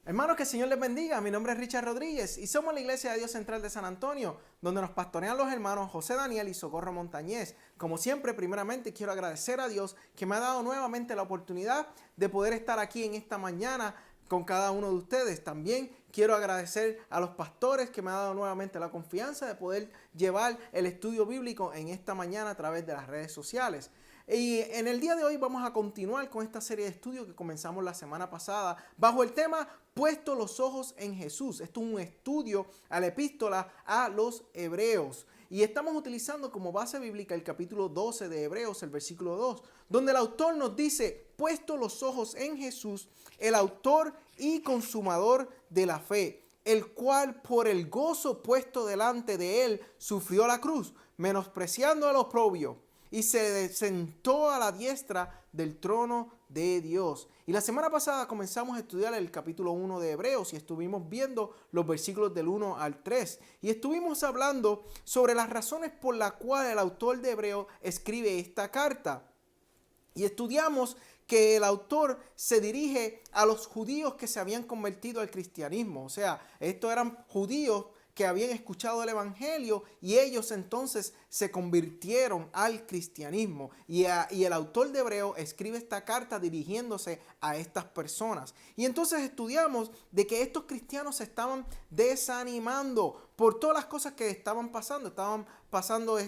Hermanos, que el Señor les bendiga. Mi nombre es Richard Rodríguez y somos la Iglesia de Dios Central de San Antonio, donde nos pastorean los hermanos José Daniel y Socorro Montañez. Como siempre, primeramente quiero agradecer a Dios que me ha dado nuevamente la oportunidad de poder estar aquí en esta mañana con cada uno de ustedes. También quiero agradecer a los pastores que me han dado nuevamente la confianza de poder llevar el estudio bíblico en esta mañana a través de las redes sociales. Y en el día de hoy vamos a continuar con esta serie de estudios que comenzamos la semana pasada bajo el tema Puesto los ojos en Jesús. Esto es un estudio a la epístola a los Hebreos. Y estamos utilizando como base bíblica el capítulo 12 de Hebreos, el versículo 2, donde el autor nos dice, puesto los ojos en Jesús, el autor y consumador de la fe, el cual por el gozo puesto delante de él sufrió la cruz, menospreciando el oprobio, y se sentó a la diestra del trono de Dios. Y la semana pasada comenzamos a estudiar el capítulo 1 de Hebreos y estuvimos viendo los versículos del 1 al 3. Y estuvimos hablando sobre las razones por las cuales el autor de Hebreos escribe esta carta. Y estudiamos que el autor se dirige a los judíos que se habían convertido al cristianismo. O sea, estos eran judíos que habían escuchado el evangelio y ellos entonces se convirtieron al cristianismo. Y el autor de Hebreo escribe esta carta dirigiéndose a estas personas. Y entonces estudiamos de que estos cristianos se estaban desanimando por todas las cosas que estaban pasando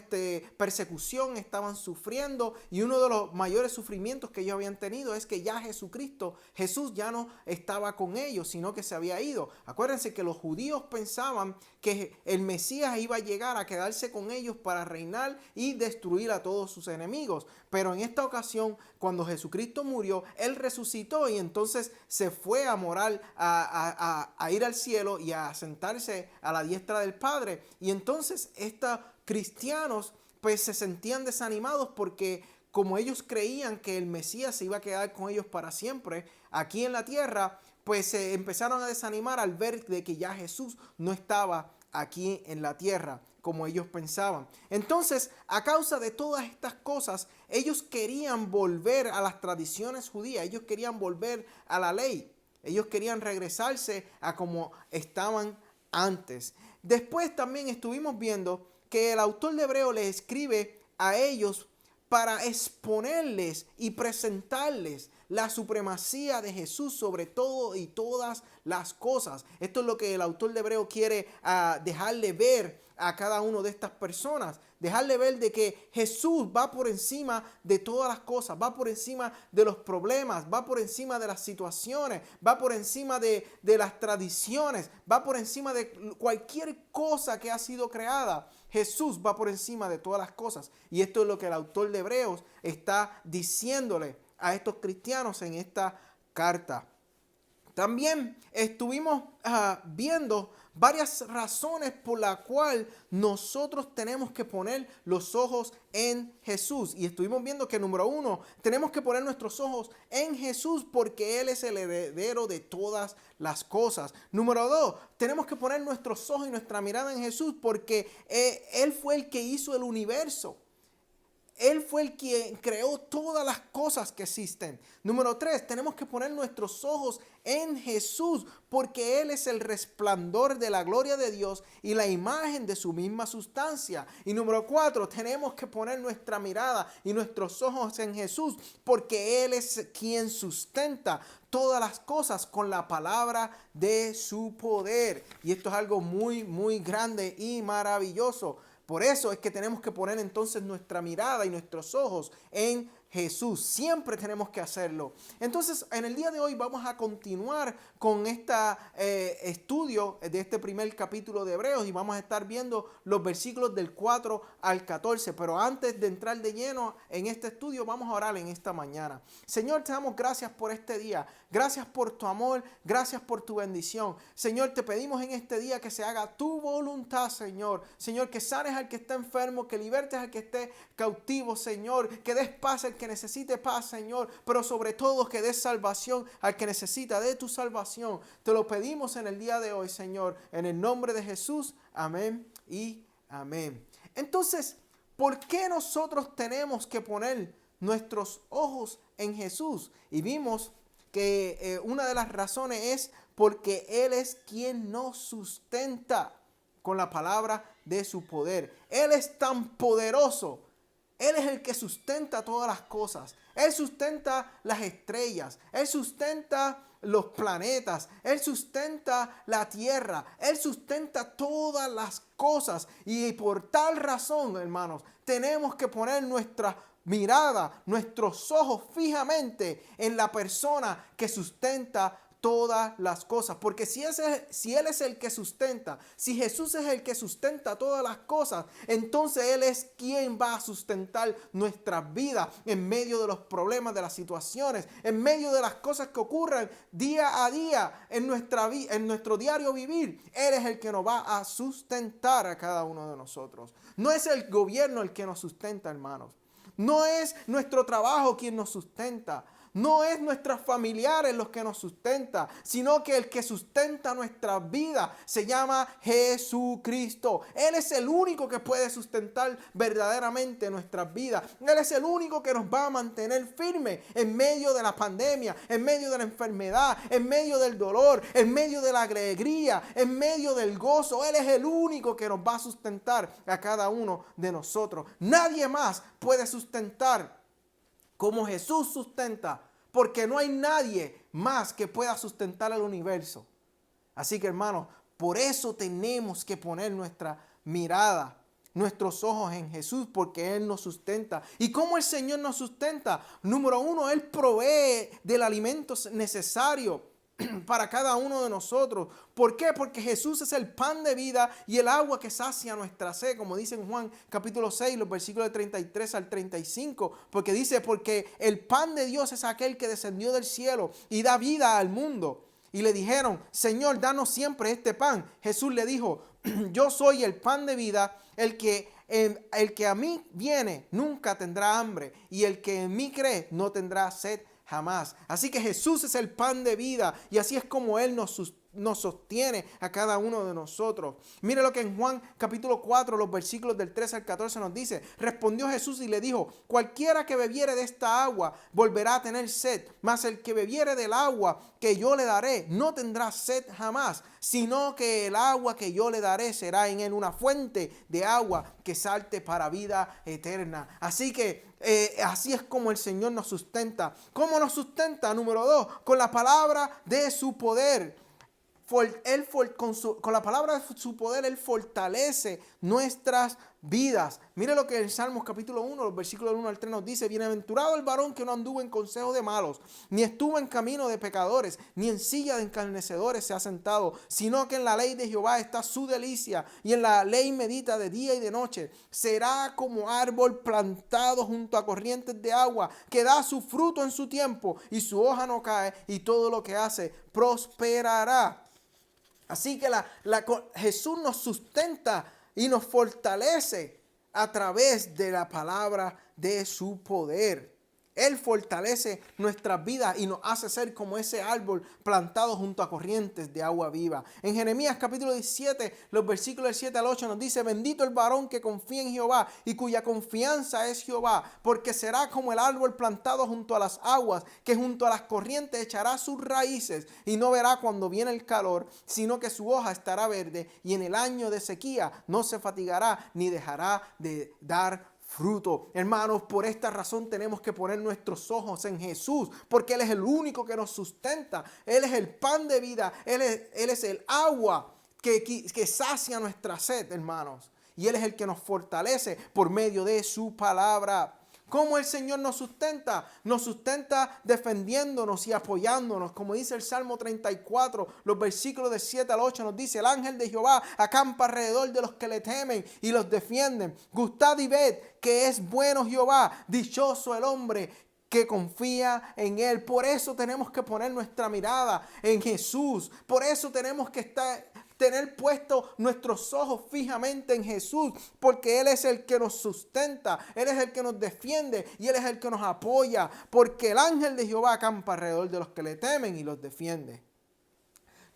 persecución, estaban sufriendo, y uno de los mayores sufrimientos que ellos habían tenido es que ya Jesús ya no estaba con ellos, sino que se había ido. Acuérdense que los judíos pensaban que el Mesías iba a llegar a quedarse con ellos para reinar y destruir a todos sus enemigos, pero en esta ocasión, cuando Jesucristo murió, Él resucitó y entonces se fue a morar, a ir al cielo y a sentarse a la diestra del Padre. Y entonces estos cristianos pues se sentían desanimados porque como ellos creían que el Mesías se iba a quedar con ellos para siempre aquí en la tierra, pues se empezaron a desanimar al ver de que ya Jesús no estaba aquí en la tierra como ellos pensaban. Entonces, a causa de todas estas cosas, ellos querían volver a las tradiciones judías, ellos querían volver a la ley, ellos querían regresarse a como estaban antes. Después también estuvimos viendo que el autor de Hebreo les escribe a ellos para exponerles y presentarles la supremacía de Jesús sobre todo y todas las cosas. Esto es lo que el autor de Hebreo quiere dejarle ver a cada una de estas personas. Dejarle ver de que Jesús va por encima de todas las cosas, va por encima de los problemas, va por encima de las situaciones, va por encima de las tradiciones, va por encima de cualquier cosa que ha sido creada. Jesús va por encima de todas las cosas. Y esto es lo que el autor de Hebreos está diciéndole a estos cristianos en esta carta. También estuvimos viendo varias razones por las cuales nosotros tenemos que poner los ojos en Jesús. Y estuvimos viendo que número 1, tenemos que poner nuestros ojos en Jesús porque Él es el heredero de todas las cosas. Número 2, tenemos que poner nuestros ojos y nuestra mirada en Jesús porque Él fue el que hizo el universo. Él fue el quien creó todas las cosas que existen. Número 3, tenemos que poner nuestros ojos en Jesús porque Él es el resplandor de la gloria de Dios y la imagen de su misma sustancia. Y número 4, tenemos que poner nuestra mirada y nuestros ojos en Jesús porque Él es quien sustenta todas las cosas con la palabra de su poder. Y esto es algo muy, muy grande y maravilloso. Por eso es que tenemos que poner entonces nuestra mirada y nuestros ojos en Jesús. Siempre tenemos que hacerlo. Entonces, en el día de hoy vamos a continuar con este estudio de este primer capítulo de Hebreos y vamos a estar viendo los versículos del 4 al 14. Pero antes de entrar de lleno en este estudio, vamos a orar en esta mañana. Señor, te damos gracias por este día. Gracias por tu amor. Gracias por tu bendición. Señor, te pedimos en este día que se haga tu voluntad, Señor. Señor, que sanes al que está enfermo, que libertes al que esté cautivo, Señor. Que des paz al que necesite paz, Señor, pero sobre todo que des salvación al que necesita de tu salvación. Te lo pedimos en el día de hoy, Señor, en el nombre de Jesús. Amén y amén. Entonces, ¿por qué nosotros tenemos que poner nuestros ojos en Jesús? Y vimos que una de las razones es porque Él es quien nos sustenta con la palabra de su poder. Él es tan poderoso. Él es el que sustenta todas las cosas. Él sustenta las estrellas. Él sustenta los planetas. Él sustenta la tierra. Él sustenta todas las cosas. Y por tal razón, hermanos, tenemos que poner nuestra mirada, nuestros ojos fijamente en la persona que sustenta todas las cosas, porque si Él es el que sustenta, si Jesús es el que sustenta todas las cosas, entonces Él es quien va a sustentar nuestras vidas en medio de los problemas, de las situaciones, en medio de las cosas que ocurren día a día en nuestro diario vivir. Él es el que nos va a sustentar a cada uno de nosotros. No es el gobierno el que nos sustenta, hermanos. No es nuestro trabajo quien nos sustenta. No es nuestros familiares los que nos sustenta, sino que el que sustenta nuestra vida se llama Jesucristo. Él es el único que puede sustentar verdaderamente nuestras vidas. Él es el único que nos va a mantener firmes en medio de la pandemia, en medio de la enfermedad, en medio del dolor, en medio de la alegría, en medio del gozo. Él es el único que nos va a sustentar a cada uno de nosotros. Nadie más puede sustentar como Jesús sustenta, porque no hay nadie más que pueda sustentar el universo. Así que, hermanos, por eso tenemos que poner nuestra mirada, nuestros ojos en Jesús, porque Él nos sustenta. ¿Y cómo el Señor nos sustenta? Número uno, Él provee del alimento necesario para cada uno de nosotros. ¿Por qué? Porque Jesús es el pan de vida y el agua que sacia nuestra sed, como dice en Juan capítulo 6, los versículos de 33 al 35, porque dice, porque el pan de Dios es aquel que descendió del cielo y da vida al mundo. Y le dijeron, Señor, danos siempre este pan. Jesús le dijo, yo soy el pan de vida, el que a mí viene nunca tendrá hambre, y el que en mí cree no tendrá sed jamás. Así que Jesús es el pan de vida y así es como Él nos sostiene a cada uno de nosotros. Mire lo que en Juan capítulo 4, los versículos del 13 al 14 nos dice. Respondió Jesús y le dijo, cualquiera que bebiere de esta agua volverá a tener sed, mas el que bebiere del agua que yo le daré no tendrá sed jamás, sino que el agua que yo le daré será en él una fuente de agua que salte para vida eterna. Así que así es como el Señor nos sustenta. ¿Cómo nos sustenta? Número 2, con la palabra de su poder. Con la palabra de su poder, Él fortalece nuestras vidas. Mire lo que en Salmos capítulo 1, los versículos del 1 al 3 nos dice. Bienaventurado el varón que no anduvo en consejo de malos, ni estuvo en camino de pecadores, ni en silla de escarnecedores se ha sentado, sino que en la ley de Jehová está su delicia, y en la ley medita de día y de noche. Será como árbol plantado junto a corrientes de agua, que da su fruto en su tiempo, y su hoja no cae, y todo lo que hace prosperará. Así que Jesús nos sustenta y nos fortalece a través de la palabra de su poder. Él fortalece nuestras vidas y nos hace ser como ese árbol plantado junto a corrientes de agua viva. En Jeremías capítulo 17, los versículos del 7 al 8 nos dice, bendito el varón que confía en Jehová y cuya confianza es Jehová, porque será como el árbol plantado junto a las aguas, que junto a las corrientes echará sus raíces y no verá cuando viene el calor, sino que su hoja estará verde y en el año de sequía no se fatigará ni dejará de dar fruto. Hermanos, por esta razón tenemos que poner nuestros ojos en Jesús, porque Él es el único que nos sustenta. Él es el pan de vida. Él es el agua que sacia nuestra sed, hermanos. Y Él es el que nos fortalece por medio de su palabra. ¿Cómo el Señor nos sustenta? Nos sustenta defendiéndonos y apoyándonos. Como dice el Salmo 34, los versículos de 7 al 8 nos dice, el ángel de Jehová acampa alrededor de los que le temen y los defienden. Gustad y ved que es bueno Jehová, dichoso el hombre que confía en Él. Por eso tenemos que poner nuestra mirada en Jesús. Por eso tenemos que tener puestos nuestros ojos fijamente en Jesús, porque Él es el que nos sustenta, Él es el que nos defiende y Él es el que nos apoya, porque el ángel de Jehová acampa alrededor de los que le temen y los defiende.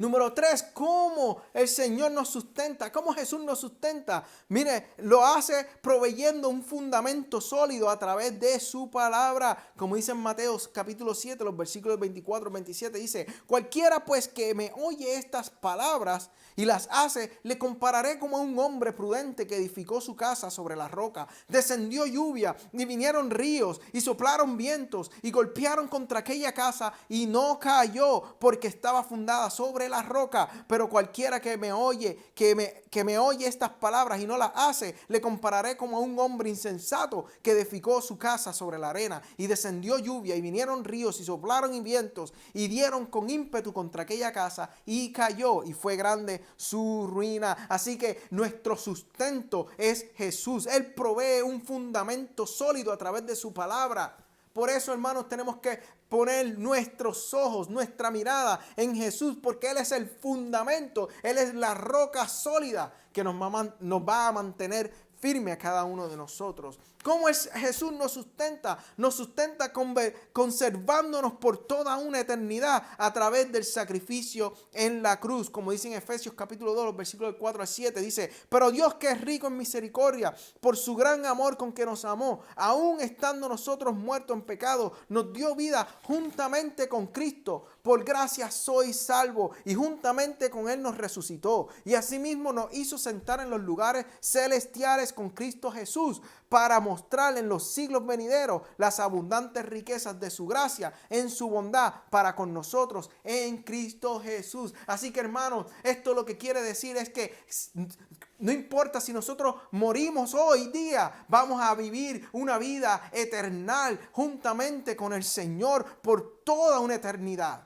Número 3, cómo el Señor nos sustenta, cómo Jesús nos sustenta. Mire, lo hace proveyendo un fundamento sólido a través de su palabra. Como dice en Mateo capítulo 7, los versículos 24 al 27, dice: cualquiera pues que me oye estas palabras y las hace, le compararé como a un hombre prudente que edificó su casa sobre la roca. Descendió lluvia y vinieron ríos y soplaron vientos y golpearon contra aquella casa y no cayó porque estaba fundada sobre la roca. Pero cualquiera que me oye, que me oye estas palabras y no las hace, le compararé como a un hombre insensato que edificó su casa sobre la arena. Y descendió lluvia y vinieron ríos y soplaron vientos y dieron con ímpetu contra aquella casa y cayó, y fue grande su ruina. Así que nuestro sustento es Jesús. Él provee un fundamento sólido a través de su palabra. Por eso, hermanos, tenemos que poner nuestros ojos, nuestra mirada en Jesús, porque Él es el fundamento, Él es la roca sólida que nos va a mantener firme a cada uno de nosotros. ¿Cómo es Jesús nos sustenta? Nos sustenta conservándonos por toda una eternidad a través del sacrificio en la cruz. Como dice en Efesios capítulo 2, los versículos 4 al 7, dice: pero Dios, que es rico en misericordia, por su gran amor con que nos amó, aun estando nosotros muertos en pecado, nos dio vida juntamente con Cristo. Por gracia sois salvos, y juntamente con Él nos resucitó, y asimismo nos hizo sentar en los lugares celestiales con Cristo Jesús, para mostrar en los siglos venideros las abundantes riquezas de su gracia en su bondad para con nosotros en Cristo Jesús. Así que, hermanos, esto lo que quiere decir es que no importa si nosotros morimos hoy día, vamos a vivir una vida eterna juntamente con el Señor por toda una eternidad.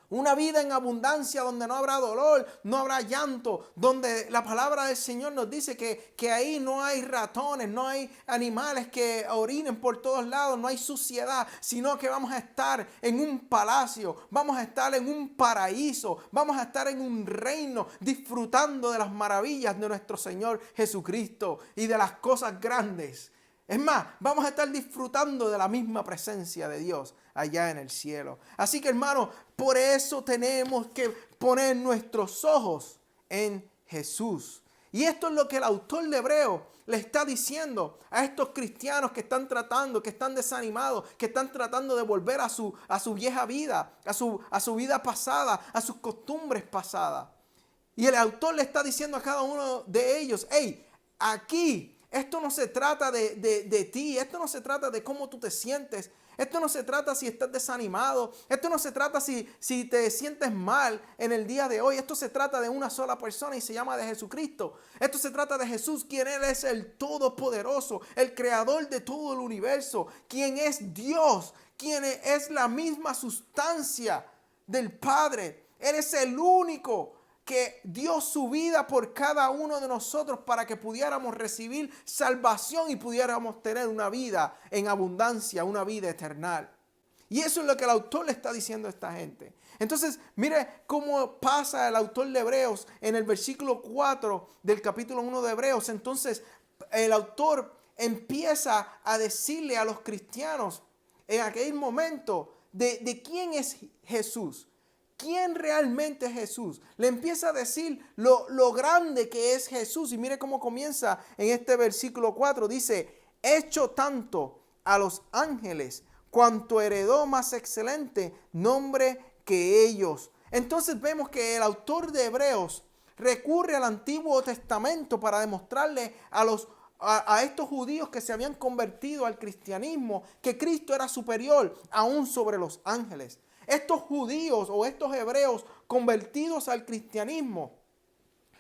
Una vida en abundancia donde no habrá dolor, no habrá llanto, donde la palabra del Señor nos dice que ahí no hay ratones, no hay animales que orinen por todos lados, no hay suciedad, sino que vamos a estar en un palacio, vamos a estar en un paraíso, vamos a estar en un reino disfrutando de las maravillas de nuestro Señor Jesucristo y de las cosas grandes. Es más, vamos a estar disfrutando de la misma presencia de Dios allá en el cielo. Así que, hermanos, por eso tenemos que poner nuestros ojos en Jesús. Y esto es lo que el autor de Hebreos le está diciendo a estos cristianos que están tratando, que están desanimados, que están tratando de volver a su vieja vida, a su vida pasada, a sus costumbres pasadas. Y el autor le está diciendo a cada uno de ellos: hey, aquí esto no se trata de ti, esto no se trata de cómo tú te sientes, esto no se trata si estás desanimado, esto no se trata si te sientes mal en el día de hoy, esto se trata de una sola persona y se llama de Jesucristo. Esto se trata de Jesús, quien Él es el Todopoderoso, el Creador de todo el universo, quien es Dios, quien es la misma sustancia del Padre. Él es el único que dio su vida por cada uno de nosotros para que pudiéramos recibir salvación y pudiéramos tener una vida en abundancia, una vida eterna. Y eso es lo que el autor le está diciendo a esta gente. Entonces, mire cómo pasa el autor de Hebreos en el versículo 4 del capítulo 1 de Hebreos. Entonces, el autor empieza a decirle a los cristianos en aquel momento de quién es Jesús. ¿Quién realmente es Jesús? Le empieza a decir lo grande que es Jesús. Y mire cómo comienza en este versículo 4. Dice: hecho tanto a los ángeles cuanto heredó más excelente nombre que ellos. Entonces vemos que el autor de Hebreos recurre al Antiguo Testamento para demostrarle a estos judíos que se habían convertido al cristianismo que Cristo era superior aún sobre los ángeles. Estos judíos o estos hebreos convertidos al cristianismo,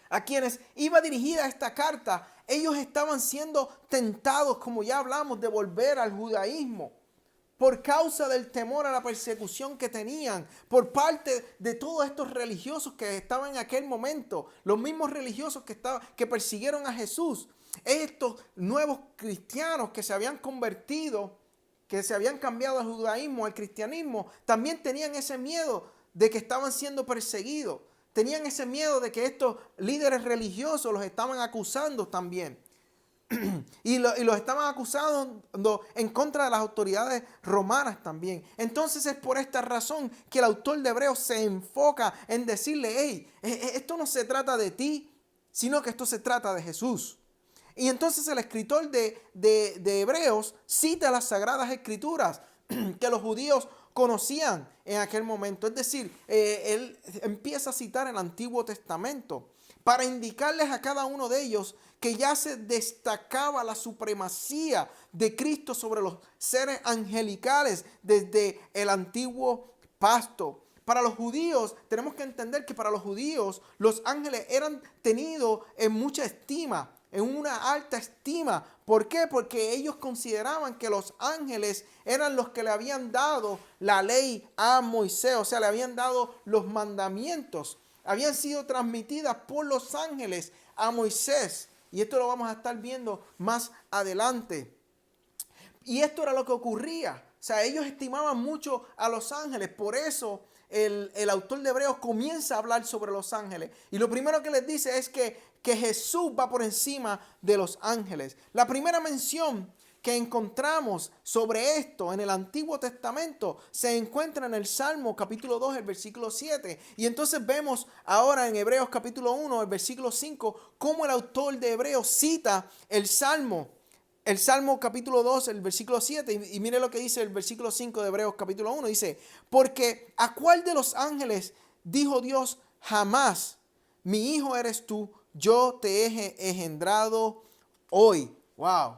a quienes iba dirigida esta carta, ellos estaban siendo tentados, como ya hablamos, de volver al judaísmo por causa del temor a la persecución que tenían por parte de todos estos religiosos que estaban en aquel momento, los mismos religiosos que persiguieron a Jesús. Estos nuevos cristianos que se habían convertido, que se habían cambiado al judaísmo, al cristianismo, también tenían ese miedo de que estaban siendo perseguidos. Tenían ese miedo de que estos líderes religiosos los estaban acusando también. Y los estaban acusando en contra de las autoridades romanas también. Entonces es por esta razón que el autor de Hebreos se enfoca en decirle, hey, esto no se trata de ti, sino que esto se trata de Jesús. Y entonces el escritor de Hebreos cita las Sagradas Escrituras que los judíos conocían en aquel momento. Es decir, él empieza a citar el Antiguo Testamento para indicarles a cada uno de ellos que ya se destacaba la supremacía de Cristo sobre los seres angelicales desde el antiguo pacto. Para los judíos, tenemos que entender que para los judíos los ángeles eran tenidos en mucha estima, en una alta estima. ¿Por qué? Porque ellos consideraban que los ángeles eran los que le habían dado la ley a Moisés, o sea, le habían dado los mandamientos. Habían sido transmitidas por los ángeles a Moisés. Y esto lo vamos a estar viendo más adelante. Y esto era lo que ocurría. O sea, ellos estimaban mucho a los ángeles. Por eso el autor de Hebreos comienza a hablar sobre los ángeles. Y lo primero que les dice es que Jesús va por encima de los ángeles. La primera mención que encontramos sobre esto en el Antiguo Testamento se encuentra en el Salmo capítulo 2, el versículo 7. Y entonces vemos ahora en Hebreos capítulo 1, el versículo 5, cómo el autor de Hebreos cita el Salmo capítulo 2, el versículo 7. Y mire lo que dice el versículo 5 de Hebreos capítulo 1. Dice, porque ¿a cuál de los ángeles dijo Dios jamás, mi hijo eres tú, yo te he engendrado hoy? ¡Wow!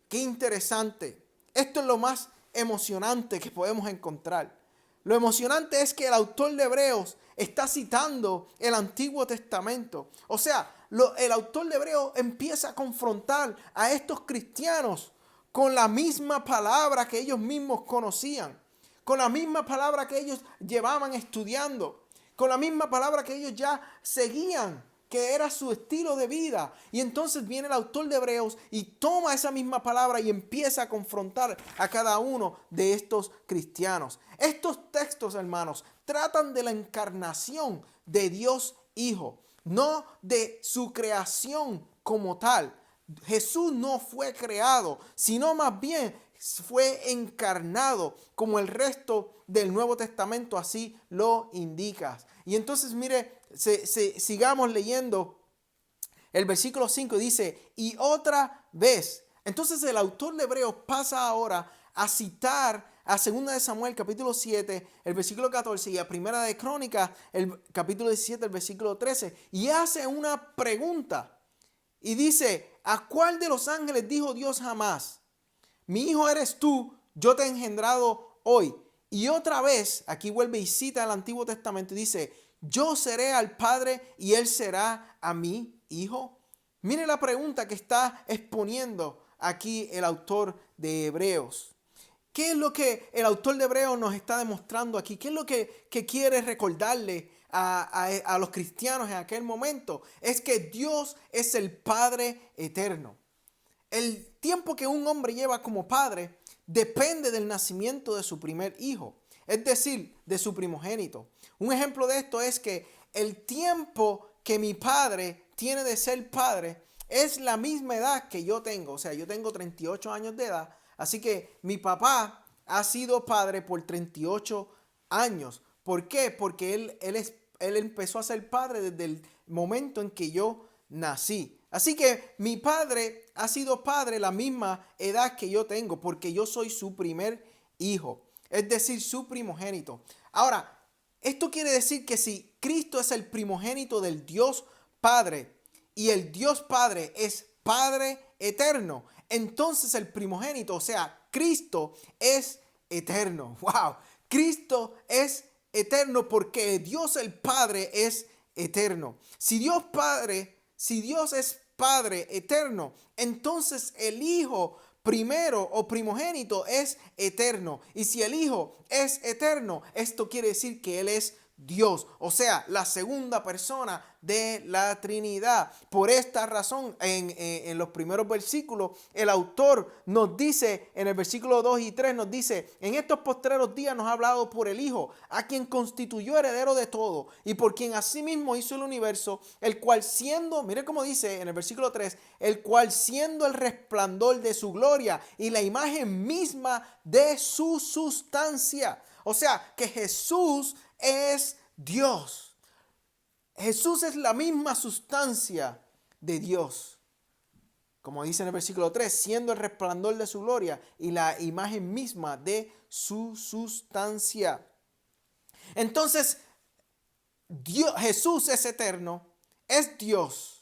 Qué interesante. Esto es lo más emocionante que podemos encontrar. Lo emocionante es que el autor de Hebreos está citando el Antiguo Testamento. O sea, el autor de Hebreos empieza a confrontar a estos cristianos con la misma palabra que ellos mismos conocían, con la misma palabra que ellos llevaban estudiando, con la misma palabra que ellos ya seguían, que era su estilo de vida. Y entonces viene el autor de Hebreos y toma esa misma palabra y empieza a confrontar a cada uno de estos cristianos. Estos textos, hermanos, tratan de la encarnación de Dios Hijo, no de su creación como tal. Jesús no fue creado, sino más bien fue encarnado, como el resto del Nuevo Testamento así lo indica. Y entonces mire, sigamos leyendo el versículo 5, dice, y otra vez. Entonces el autor de Hebreos pasa ahora a citar a 2 de Samuel capítulo 7, el versículo 14, y a 1 de Crónicas, el capítulo 17, el versículo 13, y hace una pregunta. Y dice, ¿a cuál de los ángeles dijo Dios jamás, mi hijo eres tú, yo te he engendrado hoy? Y otra vez, aquí vuelve y cita el Antiguo Testamento y dice, yo seré al Padre y él será a mi hijo. Mire la pregunta que está exponiendo aquí el autor de Hebreos. ¿Qué es lo que el autor de Hebreos nos está demostrando aquí? ¿Qué es lo que quiere recordarle a los cristianos en aquel momento? Es que Dios es el Padre eterno. El tiempo que un hombre lleva como padre depende del nacimiento de su primer hijo, es decir, de su primogénito. Un ejemplo de esto es que el tiempo que mi padre tiene de ser padre es la misma edad que yo tengo. O sea, yo tengo 38 años de edad, así que mi papá ha sido padre por 38 años. ¿Por qué? Porque él empezó a ser padre desde el momento en que yo nací. Así que mi padre ha sido padre la misma edad que yo tengo, porque yo soy su primer hijo, es decir, su primogénito. Ahora, esto quiere decir que si Cristo es el primogénito del Dios Padre y el Dios Padre es Padre eterno, entonces el primogénito, o sea, Cristo es eterno. ¡Wow! Cristo es eterno porque Dios el Padre es eterno. Si Dios es Padre eterno, entonces el Hijo primero o primogénito es eterno. Y si el Hijo es eterno, esto quiere decir que Él es Dios, o sea, la segunda persona de la Trinidad. Por esta razón, en los primeros versículos, el autor nos dice, en el versículo 2 y 3 nos dice, en estos postreros días nos ha hablado por el Hijo, a quien constituyó heredero de todo, y por quien asimismo hizo el universo, el cual siendo, mire cómo dice en el versículo 3, el cual siendo el resplandor de su gloria y la imagen misma de su sustancia. O sea, que Jesús es Dios. Jesús es la misma sustancia de Dios. Como dice en el versículo 3, siendo el resplandor de su gloria y la imagen misma de su sustancia. Entonces, Jesús es eterno, es Dios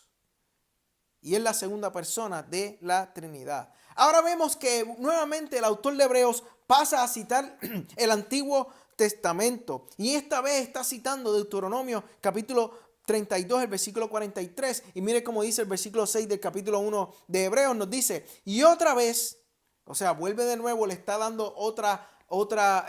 y es la segunda persona de la Trinidad. Ahora vemos que nuevamente el autor de Hebreos pasa a citar el Antiguo Testamento y esta vez está citando Deuteronomio capítulo 32, el versículo 43, y mire cómo dice el versículo 6 del capítulo 1 de Hebreos, nos dice, y otra vez, o sea, vuelve de nuevo, le está dando otra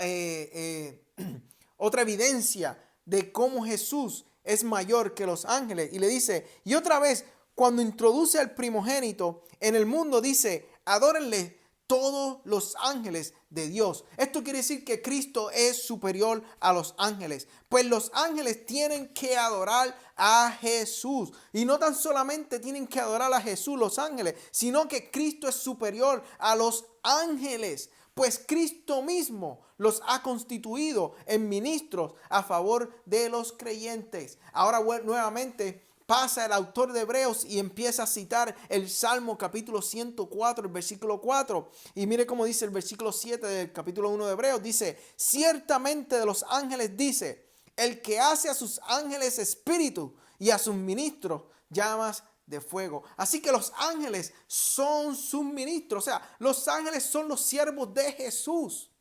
evidencia de cómo Jesús es mayor que los ángeles, y le dice, y otra vez, cuando introduce al primogénito en el mundo, dice, adórenle todos los ángeles de Dios. Esto quiere decir que Cristo es superior a los ángeles, pues los ángeles tienen que adorar a Jesús. Y no tan solamente tienen que adorar a Jesús los ángeles, sino que Cristo es superior a los ángeles, pues Cristo mismo los ha constituido en ministros a favor de los creyentes. Ahora nuevamente pasa el autor de Hebreos y empieza a citar el Salmo capítulo 104, el versículo 4. Y mire cómo dice el versículo 7 del capítulo 1 de Hebreos. Dice, ciertamente de los ángeles dice, el que hace a sus ángeles espíritu y a sus ministros llamas de fuego. Así que los ángeles son sus ministros. O sea, los ángeles son los siervos de Jesús.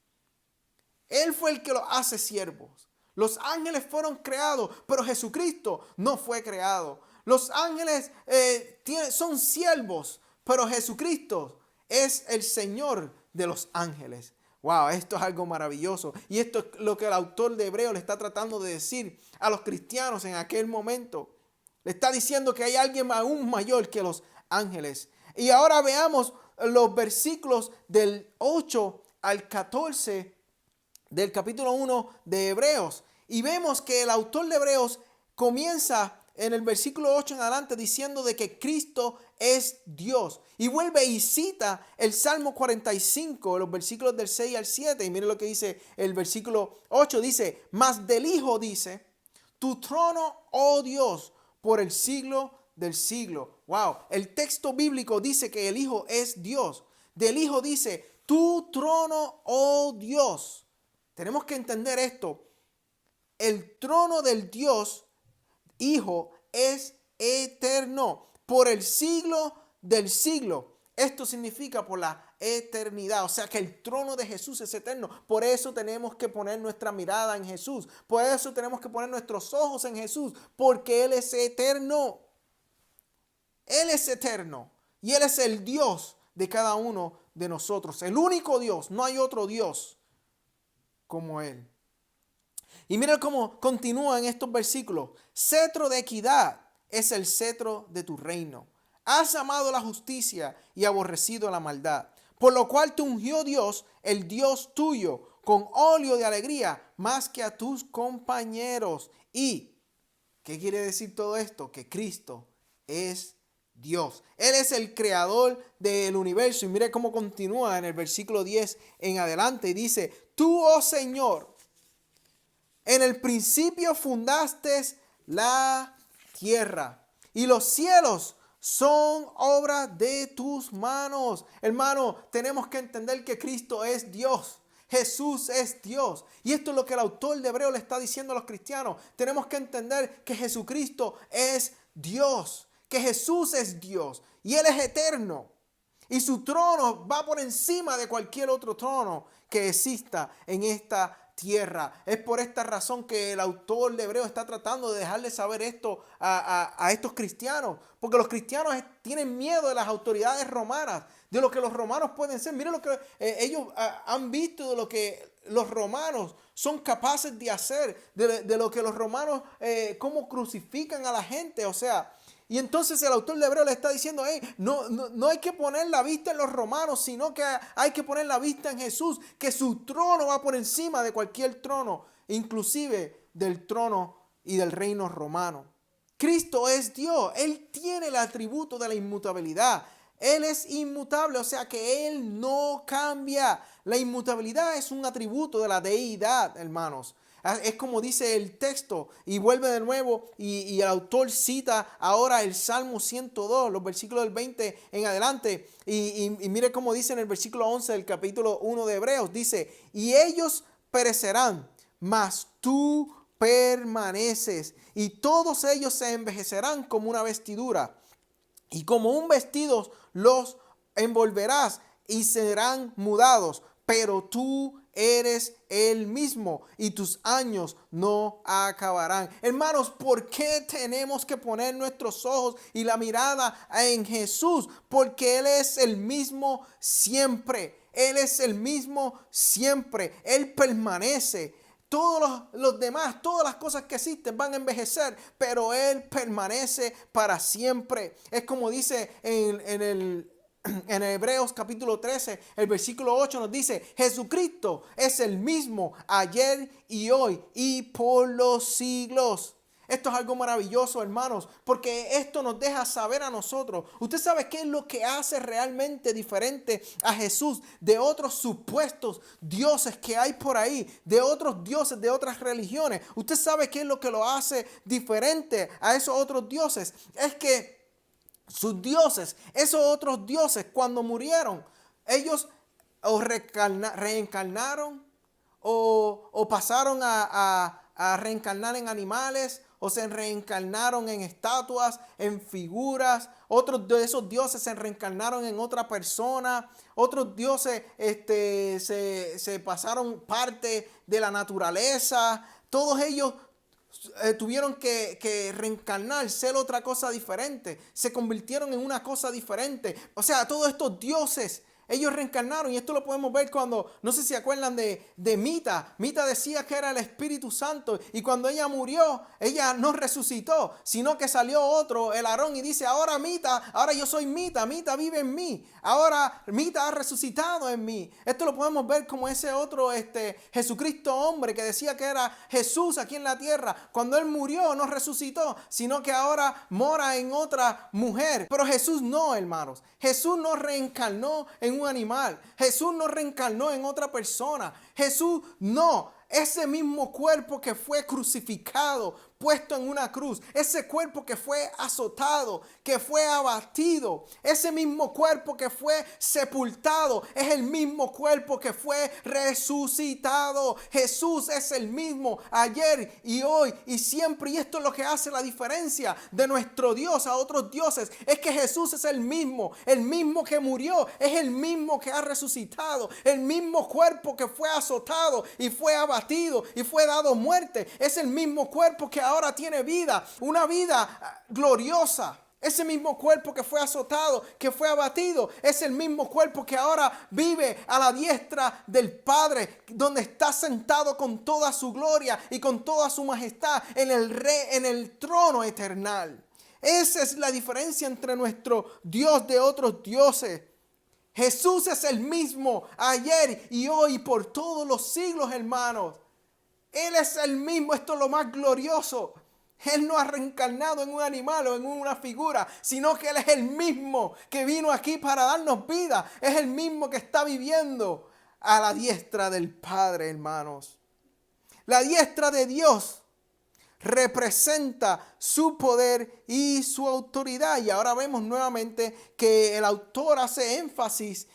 Él fue el que los hace siervos. Los ángeles fueron creados, pero Jesucristo no fue creado. Los ángeles son siervos, pero Jesucristo es el Señor de los ángeles. Wow, esto es algo maravilloso. Y esto es lo que el autor de Hebreos le está tratando de decir a los cristianos en aquel momento. Le está diciendo que hay alguien aún mayor que los ángeles. Y ahora veamos los versículos del 8 al 14 del capítulo 1 de Hebreos. Y vemos que el autor de Hebreos comienza en el versículo 8 en adelante diciendo de que Cristo es Dios. Y vuelve y cita el Salmo 45, los versículos del 6 al 7. Y mire lo que dice el versículo 8. Dice, mas del Hijo dice, tu trono, oh Dios, por el siglo del siglo. Wow, el texto bíblico dice que el Hijo es Dios. Del Hijo dice, tu trono, oh Dios. Tenemos que entender esto. El trono del Dios Hijo es eterno por el siglo del siglo. Esto significa por la eternidad. O sea que el trono de Jesús es eterno. Por eso tenemos que poner nuestra mirada en Jesús. Por eso tenemos que poner nuestros ojos en Jesús. Porque Él es eterno. Él es eterno. Y Él es el Dios de cada uno de nosotros. El único Dios. No hay otro Dios como Él. Y mira cómo continúa en estos versículos. Cetro de equidad es el cetro de tu reino. Has amado la justicia y aborrecido la maldad. Por lo cual te ungió Dios, el Dios tuyo, con óleo de alegría, más que a tus compañeros. ¿Y qué quiere decir todo esto? Que Cristo es Dios. Él es el creador del universo. Y mire cómo continúa en el versículo 10 en adelante. Y dice, tú, oh Señor, en el principio fundaste la tierra y los cielos son obra de tus manos. Hermano, tenemos que entender que Cristo es Dios. Jesús es Dios. Y esto es lo que el autor de Hebreos le está diciendo a los cristianos. Tenemos que entender que Jesucristo es Dios. Que Jesús es Dios. Y Él es eterno. Y su trono va por encima de cualquier otro trono que exista en esta tierra. Es por esta razón que el autor de Hebreos está tratando de dejarle saber esto a estos cristianos. Porque los cristianos tienen miedo de las autoridades romanas, de lo que los romanos pueden ser. Miren lo que ellos han visto, de lo que los romanos son capaces de hacer, de lo que los romanos, cómo crucifican a la gente, o sea. Y entonces el autor de Hebreos le está diciendo, hey, no hay que poner la vista en los romanos, sino que hay que poner la vista en Jesús, que su trono va por encima de cualquier trono, inclusive del trono y del reino romano. Cristo es Dios, Él tiene el atributo de la inmutabilidad. Él es inmutable, o sea que Él no cambia. La inmutabilidad es un atributo de la deidad, hermanos. Es como dice el texto y vuelve de nuevo y el autor cita ahora el Salmo 102, los versículos del 20 en adelante. Y mire cómo dice en el versículo 11 del capítulo 1 de Hebreos. Dice, y ellos perecerán, mas tú permaneces. Y todos ellos se envejecerán como una vestidura. Y como un vestido los envolverás y serán mudados. Pero tú eres el mismo y tus años no acabarán. Hermanos, ¿por qué tenemos que poner nuestros ojos y la mirada en Jesús? Porque Él es el mismo siempre. Él es el mismo siempre. Él permanece. Todos los demás, todas las cosas que existen van a envejecer, pero Él permanece para siempre. Es como dice en Hebreos capítulo 13, el versículo 8 nos dice, Jesucristo es el mismo ayer y hoy y por los siglos. Esto es algo maravilloso, hermanos, porque esto nos deja saber a nosotros. ¿Usted sabe qué es lo que hace realmente diferente a Jesús de otros supuestos dioses que hay por ahí, de otros dioses de otras religiones? ¿Usted sabe qué es lo que lo hace diferente a esos otros dioses? Es que sus dioses, esos otros dioses, cuando murieron, ellos o reencarnaron o pasaron a reencarnar en animales, o se reencarnaron en estatuas, en figuras. Otros de esos dioses se reencarnaron en otra persona. Otros dioses se pasaron parte de la naturaleza. Todos ellos tuvieron que reencarnar, ser otra cosa diferente. Se convirtieron en una cosa diferente. O sea, todos estos dioses, ellos reencarnaron, y esto lo podemos ver cuando, no sé si se acuerdan de Mita. Mita decía que era el Espíritu Santo, y cuando ella murió, ella no resucitó, sino que salió otro, el Aarón, y dice, ahora Mita, ahora yo soy Mita, Mita vive en mí, ahora Mita ha resucitado en mí. Esto lo podemos ver como ese otro Jesucristo hombre que decía que era Jesús aquí en la tierra. Cuando él murió no resucitó, sino que ahora mora en otra mujer. Pero Jesús no, hermanos. Jesús no reencarnó en un animal. Jesús no reencarnó en otra persona. Jesús no. Ese mismo cuerpo que fue crucificado, puesto en una cruz, ese cuerpo que fue azotado, que fue abatido, ese mismo cuerpo que fue sepultado, es el mismo cuerpo que fue resucitado. Jesús es el mismo ayer y hoy y siempre, y esto es lo que hace la diferencia de nuestro Dios a otros dioses, es que Jesús es el mismo que murió, es el mismo que ha resucitado, el mismo cuerpo que fue azotado y fue abatido y fue dado muerte, es el mismo cuerpo que ahora tiene vida, una vida gloriosa. Ese mismo cuerpo que fue azotado, que fue abatido, es el mismo cuerpo que ahora vive a la diestra del Padre, donde está sentado con toda su gloria y con toda su majestad en el trono eternal. Esa es la diferencia entre nuestro Dios de otros dioses. Jesús es el mismo ayer y hoy por todos los siglos, hermanos. Él es el mismo, esto es lo más glorioso. Él no ha reencarnado en un animal o en una figura, sino que Él es el mismo que vino aquí para darnos vida. Es el mismo que está viviendo a la diestra del Padre, hermanos. La diestra de Dios representa su poder y su autoridad. Y ahora vemos nuevamente que el autor hace énfasis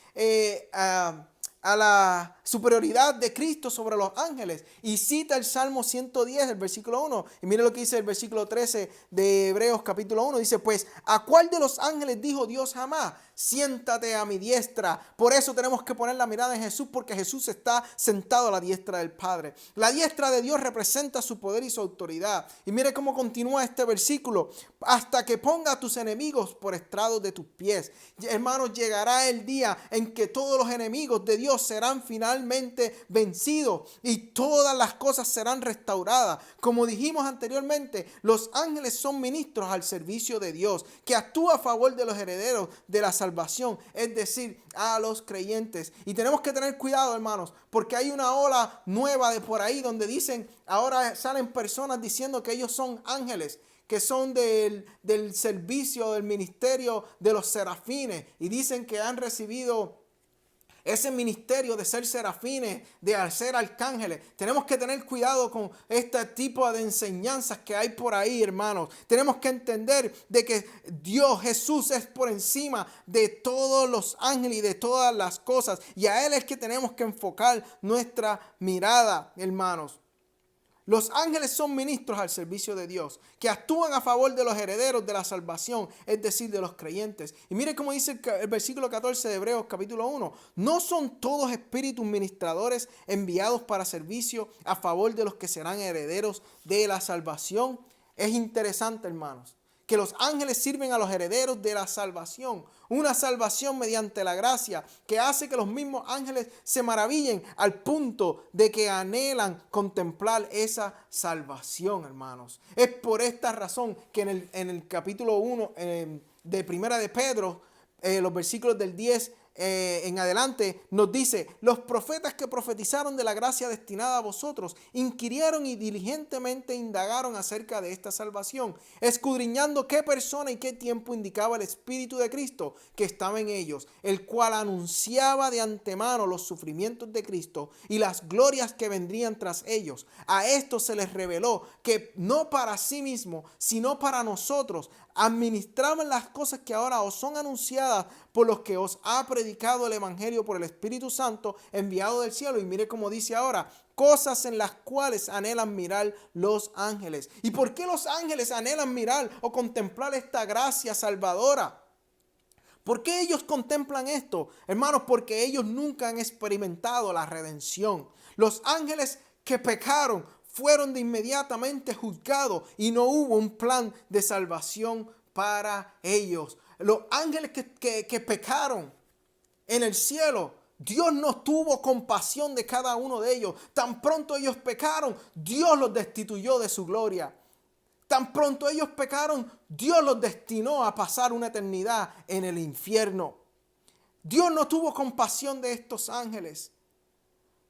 a la superioridad de Cristo sobre los ángeles y cita el Salmo 110, el versículo 1, y mire lo que dice el versículo 13 de Hebreos capítulo 1, dice, pues ¿a cuál de los ángeles dijo Dios jamás? Siéntate a mi diestra. Por eso tenemos que poner la mirada en Jesús, porque Jesús está sentado a la diestra del Padre. La diestra de Dios representa su poder y su autoridad. Y mire cómo continúa este versículo, hasta que ponga a tus enemigos por estrados de tus pies. Hermanos, llegará el día en que todos los enemigos de Dios Dios serán finalmente vencidos y todas las cosas serán restauradas. Como dijimos anteriormente, los ángeles son ministros al servicio de Dios, que actúa a favor de los herederos de la salvación, es decir, a los creyentes. Y tenemos que tener cuidado, hermanos, porque hay una ola nueva de por ahí donde dicen, ahora salen personas diciendo que ellos son ángeles, que son del servicio, del ministerio de los serafines, y dicen que han recibido ese ministerio de ser serafines, de ser arcángeles. Tenemos que tener cuidado con este tipo de enseñanzas que hay por ahí, hermanos. Tenemos que entender de que Dios, Jesús, es por encima de todos los ángeles y de todas las cosas. Y a Él es que tenemos que enfocar nuestra mirada, hermanos. Los ángeles son ministros al servicio de Dios, que actúan a favor de los herederos de la salvación, es decir, de los creyentes. Y mire cómo dice el versículo 14 de Hebreos capítulo 1. ¿No son todos espíritus ministradores enviados para servicio a favor de los que serán herederos de la salvación? Es interesante, hermanos, que los ángeles sirven a los herederos de la salvación. Una salvación mediante la gracia que hace que los mismos ángeles se maravillen al punto de que anhelan contemplar esa salvación, hermanos. Es por esta razón que en el capítulo 1 de Primera de Pedro, los versículos del 10 en adelante nos dice: los profetas que profetizaron de la gracia destinada a vosotros inquirieron y diligentemente indagaron acerca de esta salvación, escudriñando qué persona y qué tiempo indicaba el Espíritu de Cristo que estaba en ellos, el cual anunciaba de antemano los sufrimientos de Cristo y las glorias que vendrían tras ellos. A esto se les reveló que no para sí mismo, sino para nosotros administraban las cosas que ahora os son anunciadas por los que os ha predicado el Evangelio por el Espíritu Santo enviado del cielo. Y mire cómo dice ahora: cosas en las cuales anhelan mirar los ángeles. ¿Y por qué los ángeles anhelan mirar o contemplar esta gracia salvadora? ¿Por qué ellos contemplan esto? Hermanos, porque ellos nunca han experimentado la redención. Los ángeles que pecaron fueron de inmediatamente juzgados y no hubo un plan de salvación para ellos. Los ángeles que pecaron en el cielo, Dios no tuvo compasión de cada uno de ellos. Tan pronto ellos pecaron, Dios los destituyó de su gloria. Tan pronto ellos pecaron, Dios los destinó a pasar una eternidad en el infierno. Dios no tuvo compasión de estos ángeles.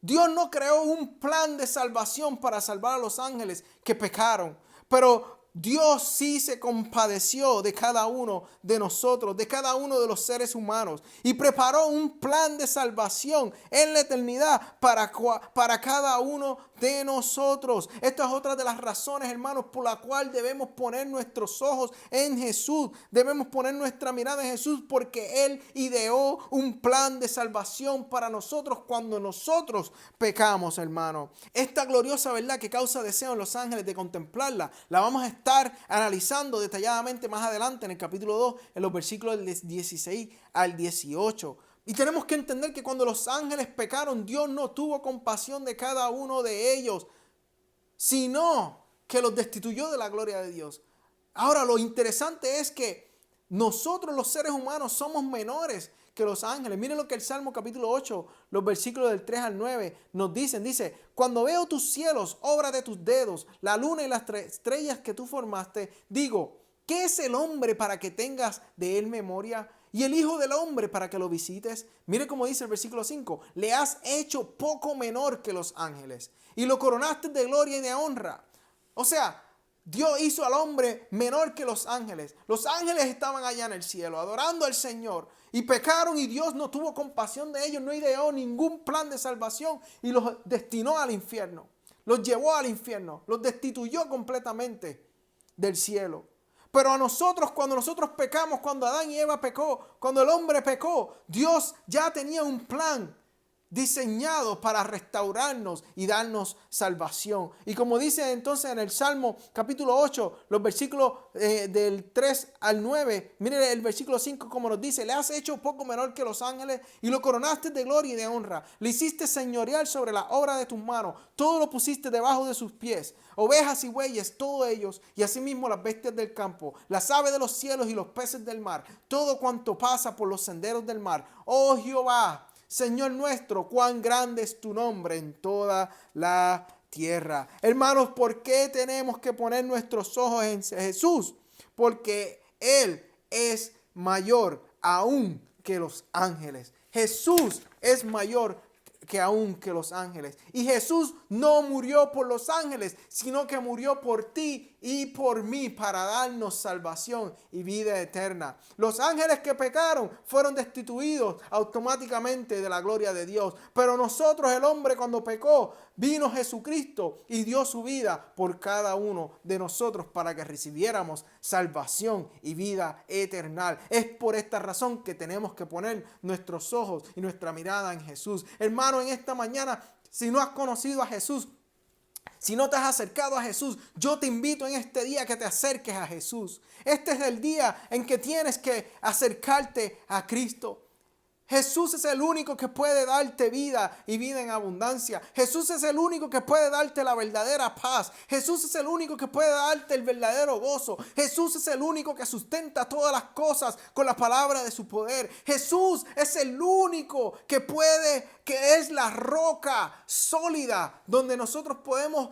Dios no creó un plan de salvación para salvar a los ángeles que pecaron, pero Dios sí se compadeció de cada uno de nosotros, de cada uno de los seres humanos, y preparó un plan de salvación en la eternidad para cada uno de nosotros. Esta es otra de las razones, hermanos, por la cual debemos poner nuestros ojos en Jesús. Debemos poner nuestra mirada en Jesús, porque Él ideó un plan de salvación para nosotros cuando nosotros pecamos, hermano. Esta gloriosa verdad que causa deseo en los ángeles de contemplarla, la vamos a estar analizando detalladamente más adelante en el capítulo 2, en los versículos del 16 al 18. Y tenemos que entender que cuando los ángeles pecaron, Dios no tuvo compasión de cada uno de ellos, sino que los destituyó de la gloria de Dios. Ahora, lo interesante es que nosotros los seres humanos somos menores que los ángeles. Miren lo que el Salmo capítulo 8, los versículos del 3 al 9 nos dicen. Dice: cuando veo tus cielos, obra de tus dedos, la luna y las estrellas que tú formaste, digo, ¿qué es el hombre para que tengas de él memoria? Y el hijo del hombre para que lo visites. Mire cómo dice el versículo 5. Le has hecho poco menor que los ángeles y lo coronaste de gloria y de honra. O sea, Dios hizo al hombre menor que los ángeles. Los ángeles estaban allá en el cielo adorando al Señor y pecaron, y Dios no tuvo compasión de ellos, no ideó ningún plan de salvación y los destinó al infierno. Los llevó al infierno, los destituyó completamente del cielo. Pero a nosotros, cuando nosotros pecamos, cuando Adán y Eva pecó, cuando el hombre pecó, Dios ya tenía un plan diseñado para restaurarnos y darnos salvación. Y como dice entonces en el Salmo capítulo 8, los versículos del 3 al 9, miren el versículo 5 como nos dice: le has hecho poco menor que los ángeles y lo coronaste de gloria y de honra. Le hiciste señorear sobre la obra de tus manos, todo lo pusiste debajo de sus pies. Ovejas y bueyes, todos ellos, y asimismo las bestias del campo, las aves de los cielos y los peces del mar, todo cuanto pasa por los senderos del mar. Oh Jehová, Señor nuestro, cuán grande es tu nombre en toda la tierra. Hermanos, ¿por qué tenemos que poner nuestros ojos en Jesús? Porque Él es mayor aún que los ángeles. Jesús es mayor que aún que los ángeles. Y Jesús no murió por los ángeles, sino que murió por ti y por mí para darnos salvación y vida eterna. Los ángeles que pecaron fueron destituidos automáticamente de la gloria de Dios. Pero nosotros, el hombre, cuando pecó, vino Jesucristo y dio su vida por cada uno de nosotros para que recibiéramos salvación y vida eterna. Es por esta razón que tenemos que poner nuestros ojos y nuestra mirada en Jesús. Hermano, en esta mañana, si no has conocido a Jesús, si no te has acercado a Jesús, yo te invito en este día que te acerques a Jesús. Este es el día en que tienes que acercarte a Cristo. Jesús es el único que puede darte vida y vida en abundancia. Jesús es el único que puede darte la verdadera paz. Jesús es el único que puede darte el verdadero gozo. Jesús es el único que sustenta todas las cosas con la palabra de su poder. Jesús es el único que es la roca sólida donde nosotros podemos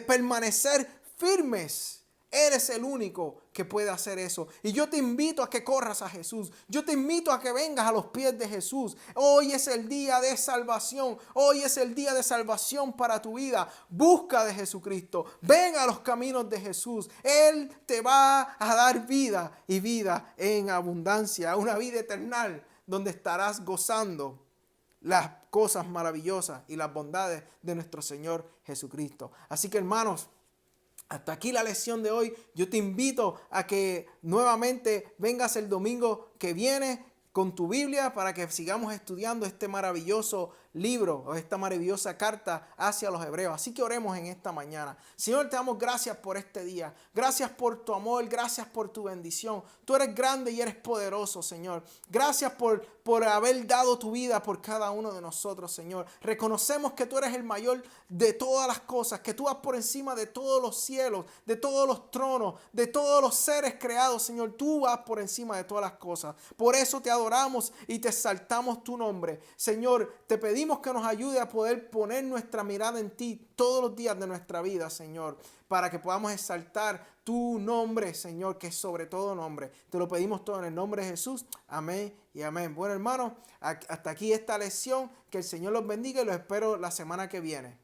permanecer firmes. Eres el único que puede hacer eso. Y yo te invito a que corras a Jesús. Yo te invito a que vengas a los pies de Jesús. Hoy es el día de salvación. Hoy es el día de salvación para tu vida. Busca de Jesucristo. Ven a los caminos de Jesús. Él te va a dar vida y vida en abundancia. Una vida eterna donde estarás gozando las cosas maravillosas y las bondades de nuestro Señor Jesucristo. Así que, hermanos, hasta aquí la lección de hoy. Yo te invito a que nuevamente vengas el domingo que viene con tu Biblia para que sigamos estudiando este maravilloso libro o esta maravillosa carta hacia los hebreos. Así que oremos en esta mañana. Señor, te damos gracias por este día. Gracias por tu amor, gracias por tu bendición. Tú eres grande y eres poderoso, Señor. Gracias por haber dado tu vida por cada uno de nosotros, Señor. Reconocemos que tú eres el mayor de todas las cosas, que tú vas por encima de todos los cielos, de todos los tronos, de todos los seres creados, Señor. Tú vas por encima de todas las cosas. Por eso te adoramos y te exaltamos tu nombre. Señor, te pedimos que nos ayude a poder poner nuestra mirada en ti todos los días de nuestra vida, Señor, para que podamos exaltar tu nombre, Señor, que es sobre todo nombre. Te lo pedimos todo en el nombre de Jesús. Amén y amén. Bueno, hermanos, hasta aquí esta lección. Que el Señor los bendiga y los espero la semana que viene.